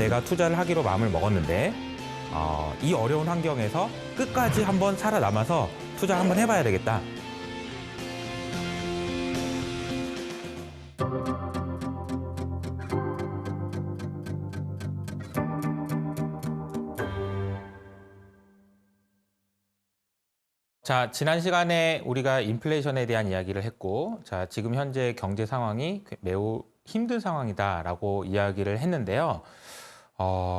내가 투자를 하기로 마음을 먹었는데 이 어려운 환경에서 끝까지 한번 살아남아서 투자 한번 해봐야 되겠다. 자, 지난 시간에 우리가 인플레이션에 대한 이야기를 했고, 자, 지금 현재 경제 상황이 매우 힘든 상황이다라고 이야기를 했는데요.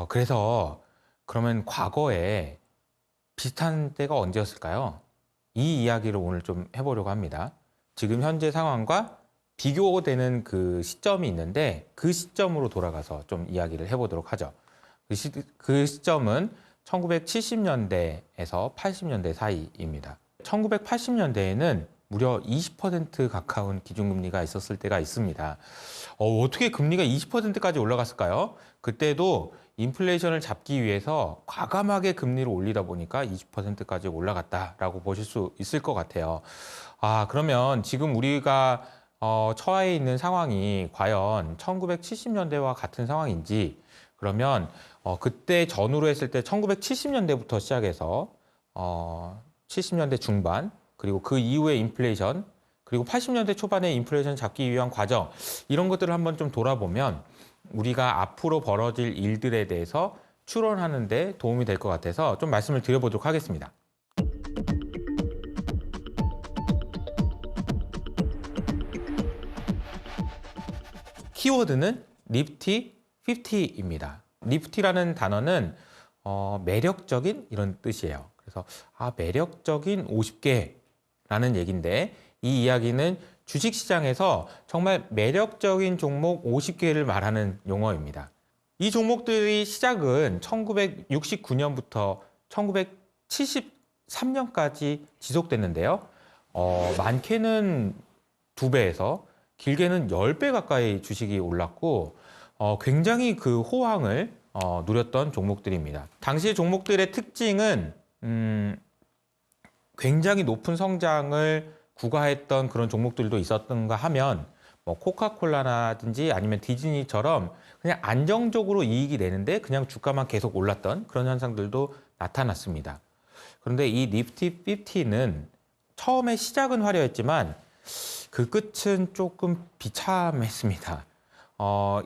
그래서 그러면 과거에 비슷한 때가 언제였을까요? 이 이야기를 오늘 좀 해보려고 합니다. 지금 현재 상황과 비교되는 그 시점이 있는데 그 시점으로 돌아가서 좀 이야기를 해보도록 하죠. 그 시점은 1970년대에서 80년대 사이입니다. 1980년대에는 무려 20% 가까운 기준금리가 있었을 때가 있습니다. 어떻게 금리가 20%까지 올라갔을까요? 그때도 인플레이션을 잡기 위해서 과감하게 금리를 올리다 보니까 20%까지 올라갔다라고 보실 수 있을 것 같아요. 그러면 지금 우리가 처해 있는 상황이 과연 1970년대와 같은 상황인지, 그러면 그때 전후로 했을 때 1970년대부터 시작해서 70년대 중반, 그리고 그 이후의 인플레이션, 그리고 80년대 초반의 인플레이션 잡기 위한 과정, 이런 것들을 한번 좀 돌아보면 우리가 앞으로 벌어질 일들에 대해서 추론하는 데 도움이 될 것 같아서 좀 말씀을 드려보도록 하겠습니다. 키워드는 니프티 50입니다. 니프티라는 단어는 매력적인 이런 뜻이에요. 그래서 매력적인 50개라는 얘기인데, 이 이야기는 주식시장에서 정말 매력적인 종목 50개를 말하는 용어입니다. 이 종목들이 시작은 1969년부터 1973년까지 지속됐는데요. 많게는 2배에서 길게는 10배 가까이 주식이 올랐고, 굉장히 그 호황을 누렸던 종목들입니다. 당시 종목들의 특징은 굉장히 높은 성장을 구가했던 그런 종목들도 있었던가 하면, 뭐 코카콜라라든지 아니면 디즈니처럼 그냥 안정적으로 이익이 내는데 그냥 주가만 계속 올랐던 그런 현상들도 나타났습니다. 그런데 이 니프티 50는 처음에 시작은 화려했지만 그 끝은 조금 비참했습니다.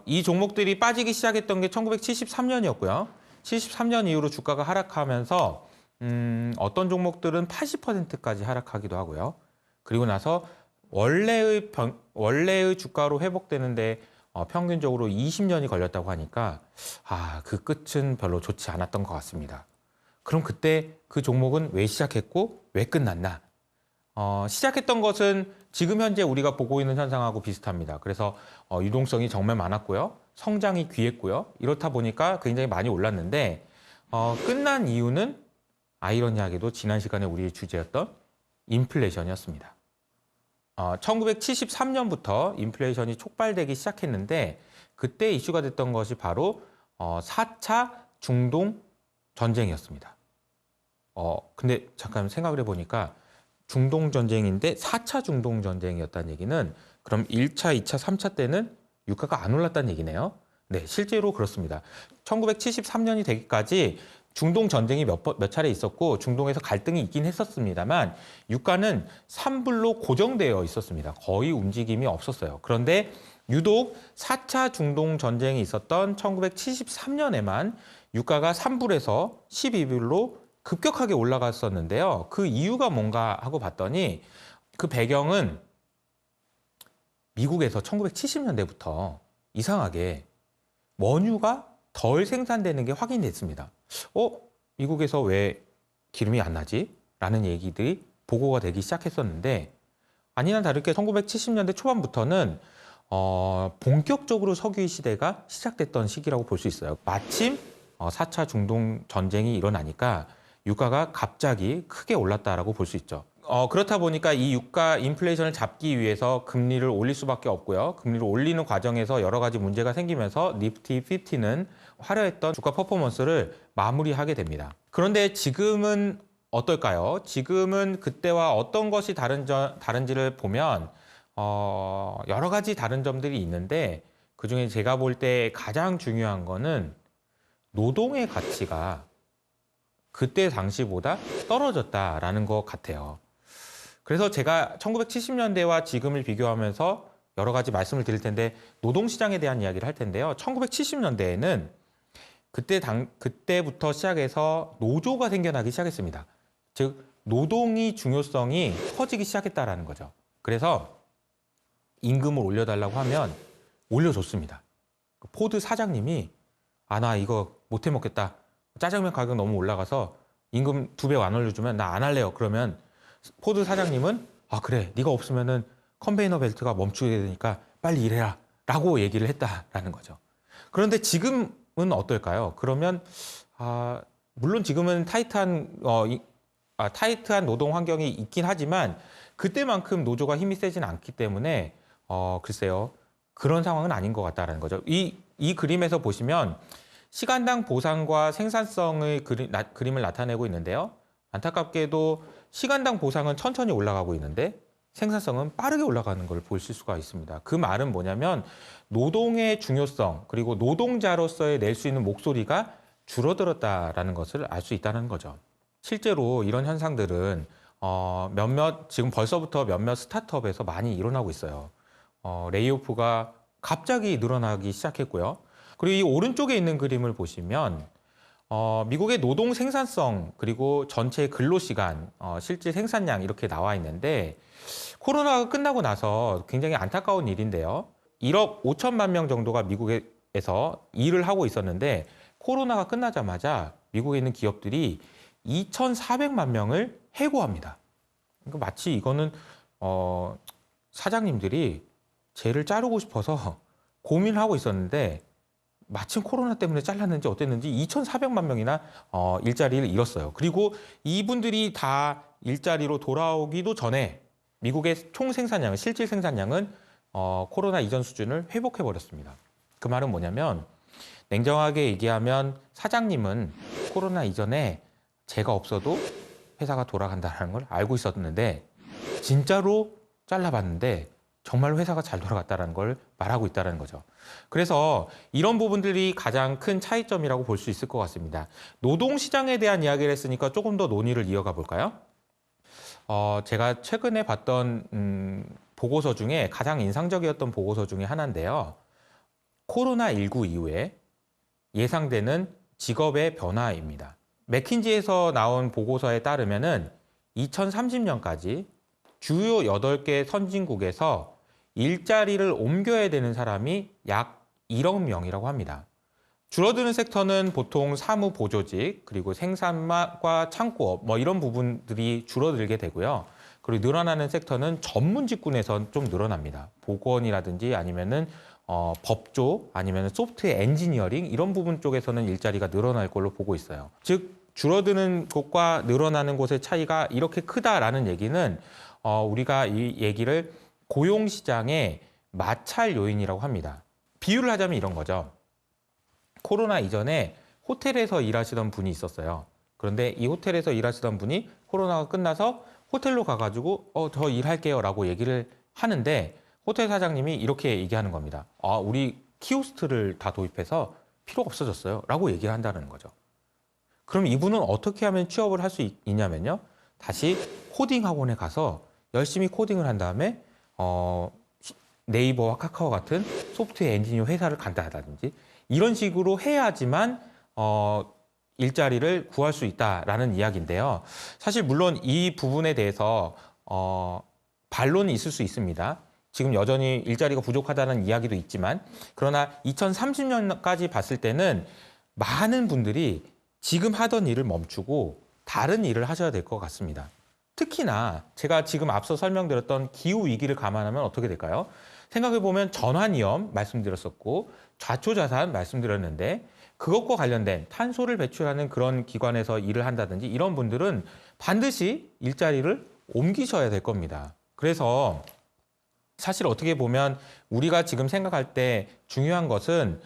이 종목들이 빠지기 시작했던 게 1973년이었고요. 73년 이후로 주가가 하락하면서 어떤 종목들은 80%까지 하락하기도 하고요. 그리고 나서 원래의 주가로 회복되는데 평균적으로 20년이 걸렸다고 하니까 그 끝은 별로 좋지 않았던 것 같습니다. 그럼 그때 그 종목은 왜 시작했고 왜 끝났나? 시작했던 것은 지금 현재 우리가 보고 있는 현상하고 비슷합니다. 그래서 유동성이 정말 많았고요. 성장이 귀했고요. 이렇다 보니까 굉장히 많이 올랐는데 끝난 이유는 아이러니하게도 지난 시간에 우리의 주제였던 인플레이션이었습니다. 1973년부터 인플레이션이 촉발되기 시작했는데 그때 이슈가 됐던 것이 바로 4차 중동 전쟁이었습니다. 근데 잠깐 생각을 해보니까 중동 전쟁인데 4차 중동 전쟁이었다는 얘기는 그럼 1차, 2차, 3차 때는 유가가 안 올랐다는 얘기네요. 네, 실제로 그렇습니다. 1973년이 되기까지 중동 전쟁이 몇 차례 있었고 중동에서 갈등이 있긴 했었습니다만 유가는 3불로 고정되어 있었습니다. 거의 움직임이 없었어요. 그런데 유독 4차 중동 전쟁이 있었던 1973년에만 유가가 3불에서 12불로 급격하게 올라갔었는데요. 그 이유가 뭔가 하고 봤더니 그 배경은 미국에서 1970년대부터 이상하게 원유가 덜 생산되는 게 확인됐습니다. 미국에서 왜 기름이 안 나지? 라는 얘기들이 보고가 되기 시작했었는데 아니나 다르게 1970년대 초반부터는 본격적으로 석유 시대가 시작됐던 시기라고 볼 수 있어요. 마침 4차 중동 전쟁이 일어나니까 유가가 갑자기 크게 올랐다라고 볼 수 있죠. 그렇다 보니까 이 유가 인플레이션을 잡기 위해서 금리를 올릴 수밖에 없고요. 금리를 올리는 과정에서 여러 가지 문제가 생기면서 니프티 50는 화려했던 주가 퍼포먼스를 마무리하게 됩니다. 그런데 지금은 어떨까요? 지금은 그때와 어떤 것이 다른지를 보면 여러 가지 다른 점들이 있는데 그중에 제가 볼 때 가장 중요한 거는 노동의 가치가 그때 당시보다 떨어졌다라는 것 같아요. 그래서 제가 1970년대와 지금을 비교하면서 여러 가지 말씀을 드릴 텐데 노동시장에 대한 이야기를 할 텐데요. 1970년대에는 그때부터 시작해서 노조가 생겨나기 시작했습니다. 즉 노동의 중요성이 커지기 시작했다라는 거죠. 그래서 임금을 올려달라고 하면 올려줬습니다. 포드 사장님이 나 이거 못 해 먹겠다. 짜장면 가격 너무 올라가서 임금 2배 안 올려주면 나 안 할래요. 그러면 포드 사장님은 그래 네가 없으면은 컨베이너 벨트가 멈추게 되니까 빨리 일해라 라고 얘기를 했다라는 거죠. 그런데 지금은 어떨까요? 그러면 물론 지금은 타이트한 노동 환경이 있긴 하지만 그때만큼 노조가 힘이 세진 않기 때문에 글쎄요. 그런 상황은 아닌 것 같다라는 거죠. 이 그림에서 보시면 시간당 보상과 생산성의 그림을 나타내고 있는데요. 안타깝게도 시간당 보상은 천천히 올라가고 있는데 생산성은 빠르게 올라가는 걸 보실 수가 있습니다. 그 말은 뭐냐면 노동의 중요성 그리고 노동자로서의 낼 수 있는 목소리가 줄어들었다라는 것을 알 수 있다는 거죠. 실제로 이런 현상들은 지금 벌써부터 몇몇 스타트업에서 많이 일어나고 있어요. 레이오프가 갑자기 늘어나기 시작했고요. 그리고 이 오른쪽에 있는 그림을 보시면 미국의 노동 생산성 그리고 전체 근로시간, 실질 생산량 이렇게 나와 있는데 코로나가 끝나고 나서 굉장히 안타까운 일인데요. 1억 5천만 명 정도가 미국에서 일을 하고 있었는데 코로나가 끝나자마자 미국에 있는 기업들이 2,400만 명을 해고합니다. 그러니까 마치 이거는 사장님들이 쟤를 자르고 싶어서 고민을 하고 있었는데 마침 코로나 때문에 잘랐는지 어땠는지 2,400만 명이나 일자리를 잃었어요. 그리고 이분들이 다 일자리로 돌아오기도 전에 미국의 총 생산량은 실질 생산량은 코로나 이전 수준을 회복해 버렸습니다. 그 말은 뭐냐면 냉정하게 얘기하면 사장님은 코로나 이전에 제가 없어도 회사가 돌아간다는 걸 알고 있었는데 진짜로 잘라봤는데 정말 회사가 잘 돌아갔다는 걸 말하고 있다는 거죠. 그래서 이런 부분들이 가장 큰 차이점이라고 볼 수 있을 것 같습니다. 노동시장에 대한 이야기를 했으니까 조금 더 논의를 이어가 볼까요? 제가 최근에 봤던 보고서 중에 가장 인상적이었던 보고서 중에 하나인데요. 코로나19 이후에 예상되는 직업의 변화입니다. 맥킨지에서 나온 보고서에 따르면은 2030년까지 주요 8개 선진국에서 일자리를 옮겨야 되는 사람이 약 1억 명이라고 합니다. 줄어드는 섹터는 보통 사무보조직, 그리고 생산과 창고업, 이런 부분들이 줄어들게 되고요. 그리고 늘어나는 섹터는 전문 직군에서 좀 늘어납니다. 보건이라든지 아니면은 법조, 아니면 소프트웨어 엔지니어링 이런 부분 쪽에서는 일자리가 늘어날 걸로 보고 있어요. 즉 줄어드는 곳과 늘어나는 곳의 차이가 이렇게 크다라는 얘기는 우리가 이 얘기를 고용시장의 마찰 요인이라고 합니다. 비유를 하자면 이런 거죠. 코로나 이전에 호텔에서 일하시던 분이 있었어요. 그런데 이 호텔에서 일하시던 분이 코로나가 끝나서 호텔로 가가지고 저 일할게요 라고 얘기를 하는데 호텔 사장님이 이렇게 얘기하는 겁니다. 우리 키오스트를 다 도입해서 필요가 없어졌어요 라고 얘기를 한다는 거죠. 그럼 이분은 어떻게 하면 취업을 할 수 있냐면요. 다시 코딩 학원에 가서 열심히 코딩을 한 다음에 네이버와 카카오 같은 소프트웨어 엔지니어 회사를 간다든지 이런 식으로 해야지만 일자리를 구할 수 있다라는 이야기인데요. 사실 물론 이 부분에 대해서 반론이 있을 수 있습니다. 지금 여전히 일자리가 부족하다는 이야기도 있지만 그러나 2030년까지 봤을 때는 많은 분들이 지금 하던 일을 멈추고 다른 일을 하셔야 될 것 같습니다. 특히나 제가 지금 앞서 설명드렸던 기후위기를 감안하면 어떻게 될까요? 생각해보면 전환위험 말씀드렸었고 좌초자산 말씀드렸는데 그것과 관련된 탄소를 배출하는 그런 기관에서 일을 한다든지 이런 분들은 반드시 일자리를 옮기셔야 될 겁니다. 그래서 사실 어떻게 보면 우리가 지금 생각할 때 중요한 것은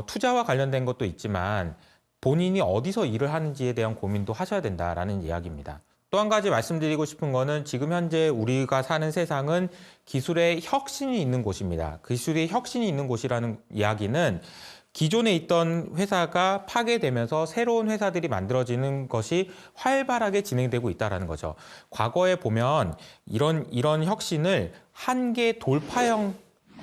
투자와 관련된 것도 있지만 본인이 어디서 일을 하는지에 대한 고민도 하셔야 된다라는 이야기입니다. 또 한 가지 말씀드리고 싶은 거는 지금 현재 우리가 사는 세상은 기술의 혁신이 있는 곳입니다. 기술의 혁신이 있는 곳이라는 이야기는 기존에 있던 회사가 파괴되면서 새로운 회사들이 만들어지는 것이 활발하게 진행되고 있다는 거죠. 과거에 보면 이런 혁신을 한계 돌파형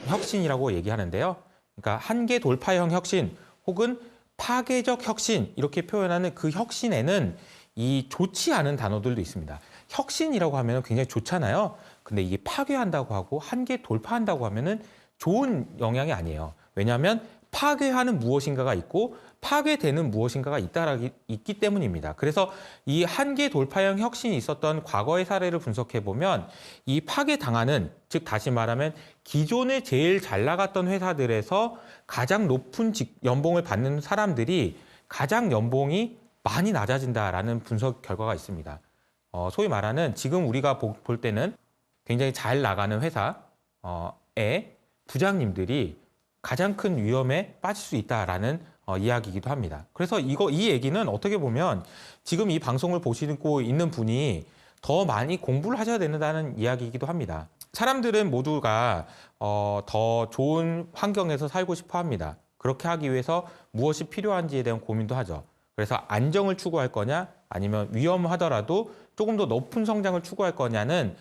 혁신이라고 얘기하는데요. 그러니까 한계 돌파형 혁신 혹은 파괴적 혁신 이렇게 표현하는 그 혁신에는 이 좋지 않은 단어들도 있습니다. 혁신이라고 하면 굉장히 좋잖아요. 근데 이게 파괴한다고 하고 한계 돌파한다고 하면은 좋은 영향이 아니에요. 왜냐하면 파괴하는 무엇인가가 있고 파괴되는 무엇인가가 있기 때문입니다. 그래서 이 한계 돌파형 혁신이 있었던 과거의 사례를 분석해 보면 이 파괴당하는, 즉 다시 말하면 기존에 제일 잘 나갔던 회사들에서 가장 높은 연봉을 받는 사람들이 가장 연봉이 많이 낮아진다라는 분석 결과가 있습니다. 소위 말하는 지금 우리가 볼 때는 굉장히 잘 나가는 회사의 부장님들이 가장 큰 위험에 빠질 수 있다라는 이야기이기도 합니다. 그래서 이 얘기는 어떻게 보면 지금 이 방송을 보시고 있는 분이 더 많이 공부를 하셔야 된다는 이야기이기도 합니다. 사람들은 모두가 더 좋은 환경에서 살고 싶어 합니다. 그렇게 하기 위해서 무엇이 필요한지에 대한 고민도 하죠. 그래서 안정을 추구할 거냐 아니면 위험하더라도 조금 더 높은 성장을 추구할 거냐는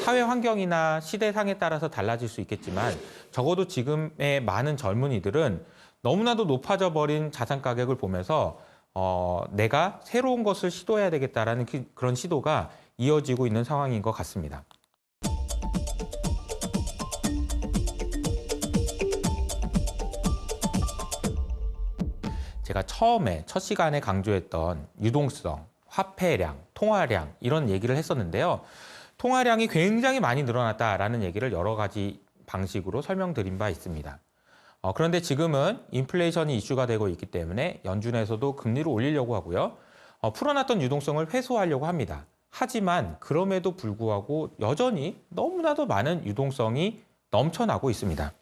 사회 환경이나 시대상에 따라서 달라질 수 있겠지만 적어도 지금의 많은 젊은이들은 너무나도 높아져 버린 자산 가격을 보면서 내가 새로운 것을 시도해야 되겠다라는 그런 시도가 이어지고 있는 상황인 것 같습니다. 제가 처음에 첫 시간에 강조했던 유동성, 화폐량, 통화량 이런 얘기를 했었는데요. 통화량이 굉장히 많이 늘어났다라는 얘기를 여러 가지 방식으로 설명드린 바 있습니다. 그런데 지금은 인플레이션이 이슈가 되고 있기 때문에 연준에서도 금리를 올리려고 하고요. 풀어놨던 유동성을 회수하려고 합니다. 하지만 그럼에도 불구하고 여전히 너무나도 많은 유동성이 넘쳐나고 있습니다.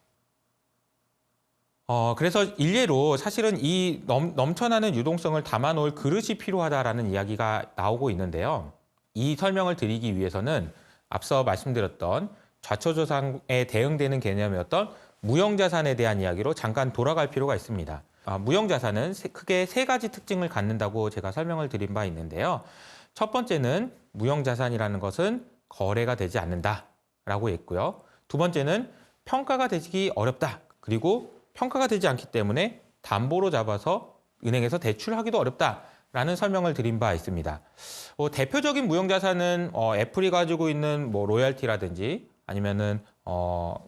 그래서 일례로 사실은 이 넘쳐나는 유동성을 담아놓을 그릇이 필요하다라는 이야기가 나오고 있는데요. 이 설명을 드리기 위해서는 앞서 말씀드렸던 좌초조상에 대응되는 개념이었던 무형자산에 대한 이야기로 잠깐 돌아갈 필요가 있습니다. 무형자산은 크게 세 가지 특징을 갖는다고 제가 설명을 드린 바 있는데요. 첫 번째는 무형자산이라는 것은 거래가 되지 않는다라고 했고요. 두 번째는 평가가 되기 어렵다. 그리고 평가가 되지 않기 때문에 담보로 잡아서 은행에서 대출하기도 어렵다라는 설명을 드린 바 있습니다. 대표적인 무형자산은 애플이 가지고 있는 로열티라든지 아니면은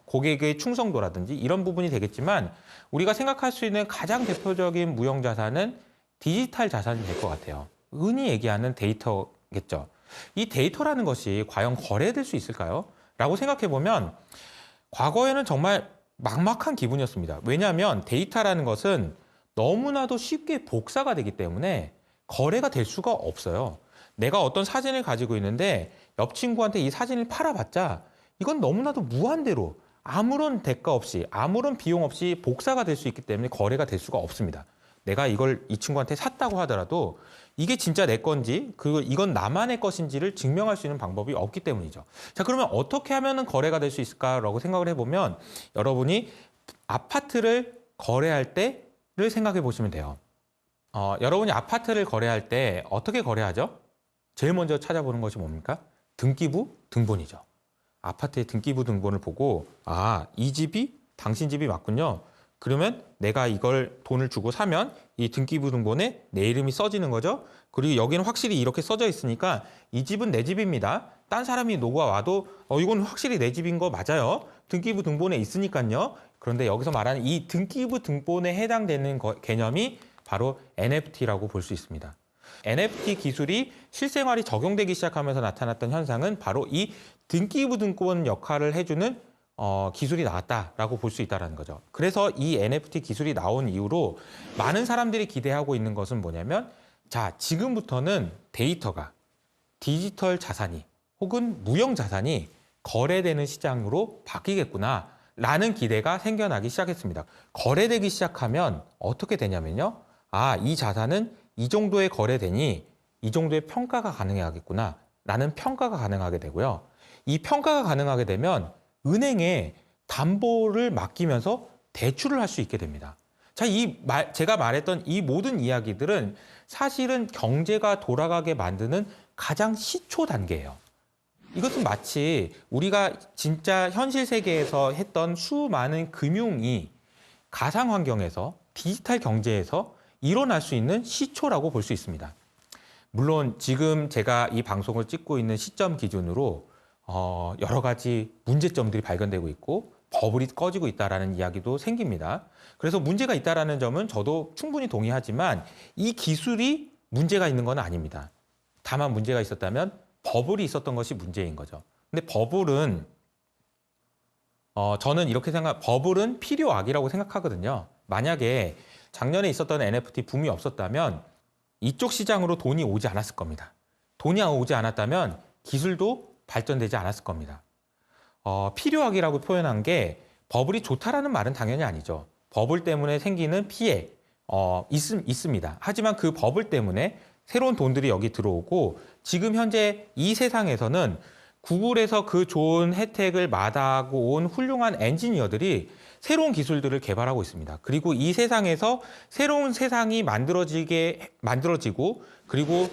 고객의 충성도라든지 이런 부분이 되겠지만 우리가 생각할 수 있는 가장 대표적인 무형자산은 디지털 자산이 될 것 같아요. 흔히 얘기하는 데이터겠죠. 이 데이터라는 것이 과연 거래될 수 있을까요? 라고 생각해 보면 과거에는 정말 막막한 기분이었습니다. 왜냐하면 데이터라는 것은 너무나도 쉽게 복사가 되기 때문에 거래가 될 수가 없어요. 내가 어떤 사진을 가지고 있는데 옆 친구한테 이 사진을 팔아봤자 이건 너무나도 무한대로 아무런 대가 없이 아무런 비용 없이 복사가 될 수 있기 때문에 거래가 될 수가 없습니다. 내가 이걸 이 친구한테 샀다고 하더라도 이게 진짜 내 건지 이건 나만의 것인지를 증명할 수 있는 방법이 없기 때문이죠. 자, 그러면 어떻게 하면 거래가 될 수 있을까라고 생각을 해보면 여러분이 아파트를 거래할 때를 생각해 보시면 돼요. 여러분이 아파트를 거래할 때 어떻게 거래하죠? 제일 먼저 찾아보는 것이 뭡니까? 등기부 등본이죠. 아파트의 등기부 등본을 보고 이 집이 당신 집이 맞군요. 그러면 내가 이걸 돈을 주고 사면 이 등기부 등본에 내 이름이 써지는 거죠. 그리고 여기는 확실히 이렇게 써져 있으니까 이 집은 내 집입니다. 딴 사람이 누가 와도 이건 확실히 내 집인 거 맞아요. 등기부 등본에 있으니까요. 그런데 여기서 말하는 이 등기부 등본에 해당되는 개념이 바로 NFT라고 볼 수 있습니다. NFT 기술이 실생활이 적용되기 시작하면서 나타났던 현상은 바로 이 등기부 등본 역할을 해주는 기술이 나왔다라고 볼 수 있다는 거죠. 그래서 이 NFT 기술이 나온 이후로 많은 사람들이 기대하고 있는 것은 뭐냐면 자, 지금부터는 데이터가 디지털 자산이 혹은 무형 자산이 거래되는 시장으로 바뀌겠구나 라는 기대가 생겨나기 시작했습니다. 거래되기 시작하면 어떻게 되냐면요. 이 자산은 이 정도의 거래되니 이 정도의 평가가 가능하겠구나 라는 평가가 가능하게 되고요. 이 평가가 가능하게 되면 은행에 담보를 맡기면서 대출을 할 수 있게 됩니다. 자, 제가 말했던 이 모든 이야기들은 사실은 경제가 돌아가게 만드는 가장 시초 단계예요. 이것은 마치 우리가 진짜 현실 세계에서 했던 수많은 금융이 가상 환경에서 디지털 경제에서 일어날 수 있는 시초라고 볼 수 있습니다. 물론 지금 제가 이 방송을 찍고 있는 시점 기준으로 여러 가지 문제점들이 발견되고 있고 버블이 꺼지고 있다라는 이야기도 생깁니다. 그래서 문제가 있다라는 점은 저도 충분히 동의하지만 이 기술이 문제가 있는 건 아닙니다. 다만 문제가 있었다면 버블이 있었던 것이 문제인 거죠. 근데 버블은 저는 이렇게 버블은 필요악이라고 생각하거든요. 만약에 작년에 있었던 NFT 붐이 없었다면 이쪽 시장으로 돈이 오지 않았을 겁니다. 돈이 오지 않았다면 기술도 발전되지 않았을 겁니다. 필요악이라고 표현한 게 버블이 좋다라는 말은 당연히 아니죠. 버블 때문에 생기는 피해 있습니다. 하지만 그 버블 때문에 새로운 돈들이 여기 들어오고 지금 현재 이 세상에서는 구글에서 그 좋은 혜택을 마다하고 온 훌륭한 엔지니어들이 새로운 기술들을 개발하고 있습니다. 그리고 이 세상에서 새로운 세상이 만들어지고 그리고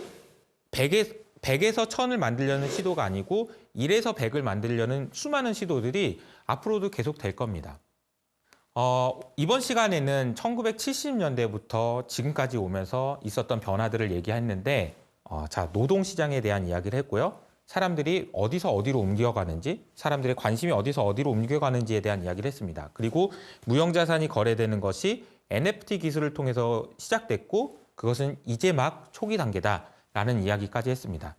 100에서 1000을 만들려는 시도가 아니고 1에서 100을 만들려는 수많은 시도들이 앞으로도 계속 될 겁니다. 이번 시간에는 1970년대부터 지금까지 오면서 있었던 변화들을 얘기했는데 자, 노동시장에 대한 이야기를 했고요. 사람들이 어디서 어디로 옮겨가는지, 사람들의 관심이 어디서 어디로 옮겨가는지에 대한 이야기를 했습니다. 그리고 무형자산이 거래되는 것이 NFT 기술을 통해서 시작됐고 그것은 이제 막 초기 단계다라는 이야기까지 했습니다.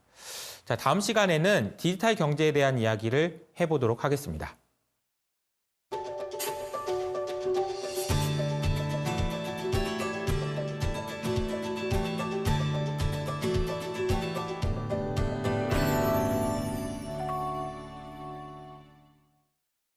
자, 다음 시간에는 디지털 경제에 대한 이야기를 해보도록 하겠습니다.